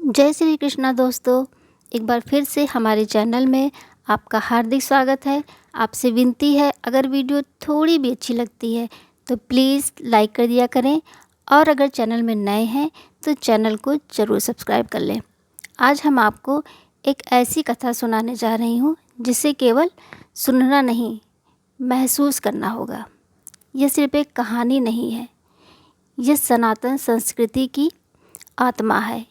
जय श्री कृष्णा दोस्तों। एक बार फिर से हमारे चैनल में आपका हार्दिक स्वागत है। आपसे विनती है, अगर वीडियो थोड़ी भी अच्छी लगती है तो प्लीज़ लाइक कर दिया करें, और अगर चैनल में नए हैं तो चैनल को ज़रूर सब्सक्राइब कर लें। आज हम आपको एक ऐसी कथा सुनाने जा रही हूँ जिसे केवल सुनना नहीं, महसूस करना होगा। यह सिर्फ एक कहानी नहीं है, यह सनातन संस्कृति की आत्मा है।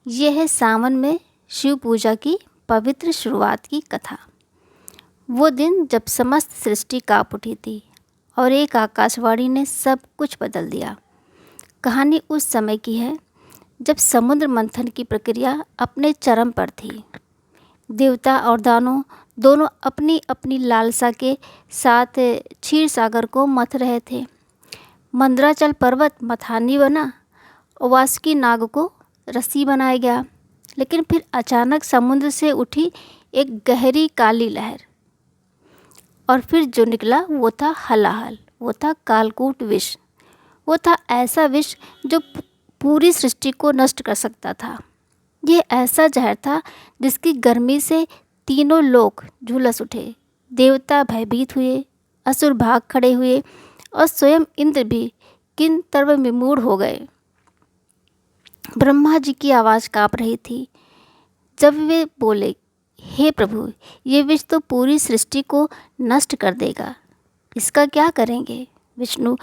यह है सावन में शिव पूजा की पवित्र शुरुआत की कथा। वो दिन जब समस्त सृष्टि काँप उठी थी और एक आकाशवाणी ने सब कुछ बदल दिया। कहानी उस समय की है जब समुद्र मंथन की प्रक्रिया अपने चरम पर थी। देवता और दानव दोनों अपनी अपनी लालसा के साथ क्षीर सागर को मथ रहे थे। मंदराचल पर्वत मथानी बना और वासुकी नाग को रस्सी बनाया गया, लेकिन फिर अचानक समुद्र से उठी एक गहरी काली लहर, और फिर जो निकला वो था हलाहल, वो था कालकूट विष। वो था ऐसा विष जो पूरी सृष्टि को नष्ट कर सकता था। ये ऐसा जहर था जिसकी गर्मी से तीनों लोक झुलस उठे। देवता भयभीत हुए, असुर भाग खड़े हुए और स्वयं इंद्र भी किन तरह विमूढ़ हो गए। ब्रह्मा जी की आवाज़ काँप रही थी जब वे बोले, हे प्रभु, ये विष तो पूरी सृष्टि को नष्ट कर देगा, इसका क्या करेंगे। विष्णु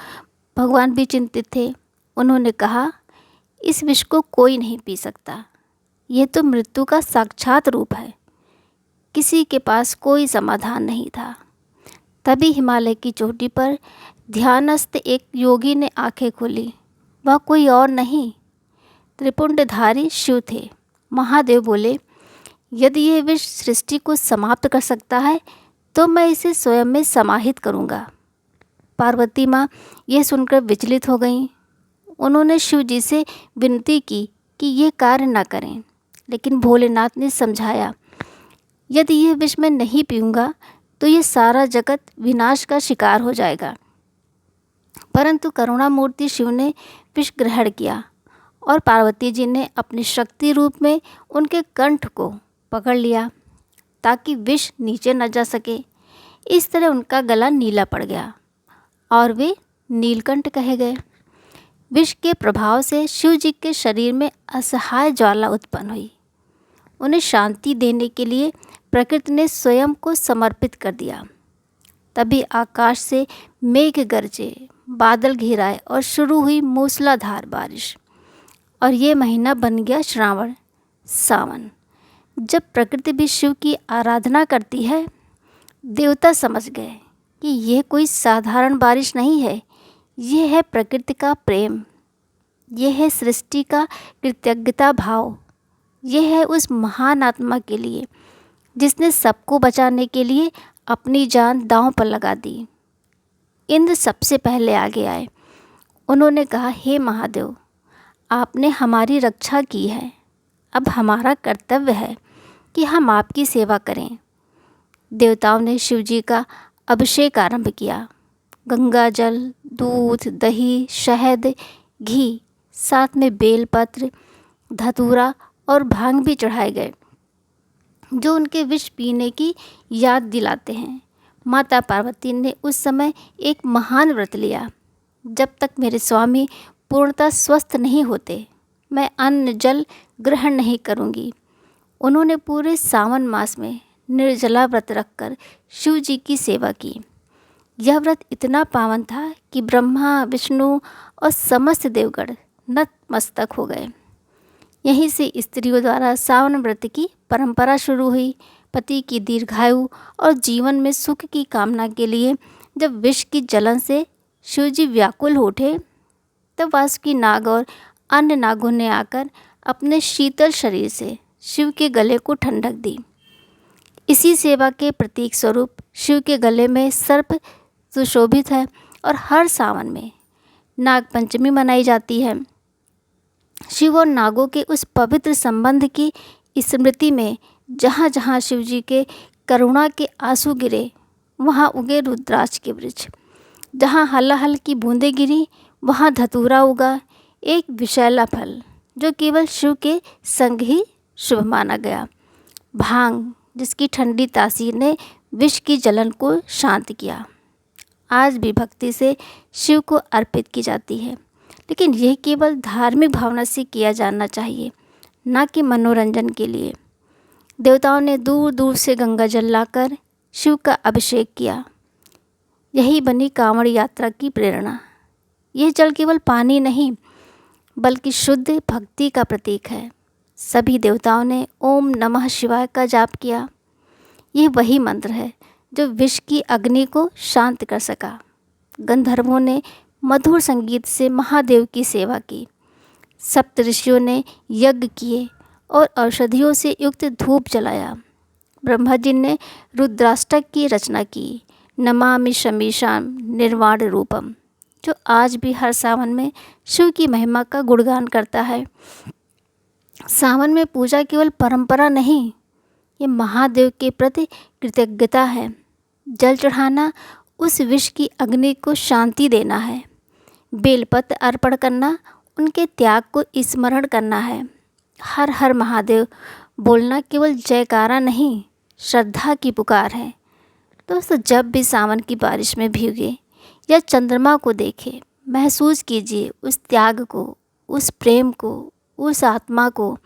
भगवान भी चिंतित थे। उन्होंने कहा, इस विष को कोई नहीं पी सकता, यह तो मृत्यु का साक्षात रूप है। किसी के पास कोई समाधान नहीं था। तभी हिमालय की चोटी पर ध्यानस्थ एक योगी ने आंखें खोली। वह कोई और नहीं, त्रिपुंडधारी शिव थे। महादेव बोले, यदि यह विष सृष्टि को समाप्त कर सकता है तो मैं इसे स्वयं में समाहित करूँगा। पार्वती माँ यह सुनकर विचलित हो गईं। उन्होंने शिव जी से विनती की कि यह कार्य न करें, लेकिन भोलेनाथ ने समझाया, यदि यह विष मैं नहीं पीऊँगा तो यह सारा जगत विनाश का शिकार हो जाएगा। परंतु करुणामूर्ति शिव ने विष ग्रहण किया और पार्वती जी ने अपनी शक्ति रूप में उनके कंठ को पकड़ लिया ताकि विष नीचे न जा सके। इस तरह उनका गला नीला पड़ गया और वे नीलकंठ कहे गए। विष के प्रभाव से शिव जी के शरीर में असहाय ज्वाला उत्पन्न हुई। उन्हें शांति देने के लिए प्रकृति ने स्वयं को समर्पित कर दिया। तभी आकाश से मेघ गरजे, बादल घिराए और शुरू हुई मूसलाधार बारिश। और ये महीना बन गया श्रावण, सावन। जब प्रकृति भी शिव की आराधना करती है, देवता समझ गए कि यह कोई साधारण बारिश नहीं है, यह है प्रकृति का प्रेम, यह है सृष्टि का कृतज्ञता भाव, यह है उस महान आत्मा के लिए जिसने सबको बचाने के लिए अपनी जान दांव पर लगा दी। इंद्र सबसे पहले आगे आए। उन्होंने कहा, हे महादेव, आपने हमारी रक्षा की है, अब हमारा कर्तव्य है कि हम आपकी सेवा करें। देवताओं ने शिव जी का अभिषेक आरंभ किया। गंगा जल, दूध, दही, शहद, घी, साथ में बेलपत्र, धतूरा और भांग भी चढ़ाए गए, जो उनके विष पीने की याद दिलाते हैं। माता पार्वती ने उस समय एक महान व्रत लिया, जब तक मेरे स्वामी पूर्णतः स्वस्थ नहीं होते मैं अन्न जल ग्रहण नहीं करूँगी। उन्होंने पूरे सावन मास में निर्जला व्रत रखकर शिव जी की सेवा की। यह व्रत इतना पावन था कि ब्रह्मा, विष्णु और समस्त देवगण नतमस्तक हो गए। यहीं से स्त्रियों द्वारा सावन व्रत की परंपरा शुरू हुई। पति की दीर्घायु और जीवन में सुख की कामना के लिए जब विष की जलन से शिव जी व्याकुल हो उठे, तब वासुकी नाग और अन्य नागों ने आकर अपने शीतल शरीर से शिव के गले को ठंडक दी। इसी सेवा के प्रतीक स्वरूप शिव के गले में सर्प सुशोभित है और हर सावन में नाग पंचमी मनाई जाती है। शिव और नागों के उस पवित्र संबंध की स्मृति में जहाँ जहाँ शिव जी के करुणा के आंसू गिरे, वहाँ उगे रुद्राक्ष के वृक्ष। जहाँ हलाहल की बूंदें गिरी, वहाँ धतूरा उगा, एक विषैला फल जो केवल शिव के संग ही शुभ माना गया। भांग, जिसकी ठंडी तासीर ने विष की जलन को शांत किया, आज भी भक्ति से शिव को अर्पित की जाती है। लेकिन यह केवल धार्मिक भावना से किया जाना चाहिए, न कि मनोरंजन के लिए। देवताओं ने दूर दूर से गंगा जल लाकर शिव का अभिषेक किया। यही बनी कांवड़ यात्रा की प्रेरणा। यह जल केवल पानी नहीं, बल्कि शुद्ध भक्ति का प्रतीक है। सभी देवताओं ने ओम नमः शिवाय का जाप किया। यह वही मंत्र है जो विष की अग्नि को शांत कर सका। गंधर्वों ने मधुर संगीत से महादेव की सेवा की। सप्त ऋषियों ने यज्ञ किए और औषधियों से युक्त धूप जलाया। ब्रह्मा जी ने रुद्राष्टक की रचना की, नमामि शमीशाम निर्वाण रूपम, जो आज भी हर सावन में शिव की महिमा का गुणगान करता है। सावन में पूजा केवल परंपरा नहीं, ये महादेव के प्रति कृतज्ञता है। जल चढ़ाना उस विष की अग्नि को शांति देना है। बेलपत्र अर्पण करना उनके त्याग को स्मरण करना है। हर हर महादेव बोलना केवल जयकारा नहीं, श्रद्धा की पुकार है। दोस्तों, जब भी सावन की बारिश में भीगे या चंद्रमा को देखें, महसूस कीजिए उस त्याग को, उस प्रेम को, उस आत्मा को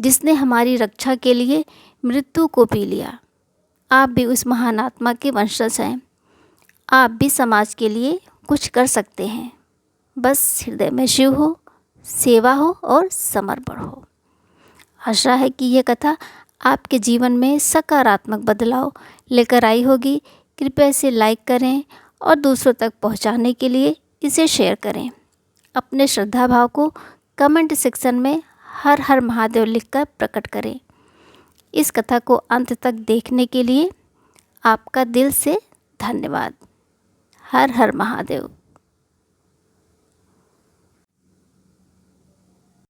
जिसने हमारी रक्षा के लिए मृत्यु को पी लिया। आप भी उस महान आत्मा के वंशज हैं। आप भी समाज के लिए कुछ कर सकते हैं। बस हृदय में शिव हो, सेवा हो और समर्पण हो। आशा है कि यह कथा आपके जीवन में सकारात्मक बदलाव लेकर आई होगी। कृपया इसे लाइक करें और दूसरों तक पहुंचाने के लिए इसे शेयर करें। अपने श्रद्धा भाव को कमेंट सेक्शन में हर हर महादेव लिखकर प्रकट करें। इस कथा को अंत तक देखने के लिए आपका दिल से धन्यवाद। हर हर महादेव।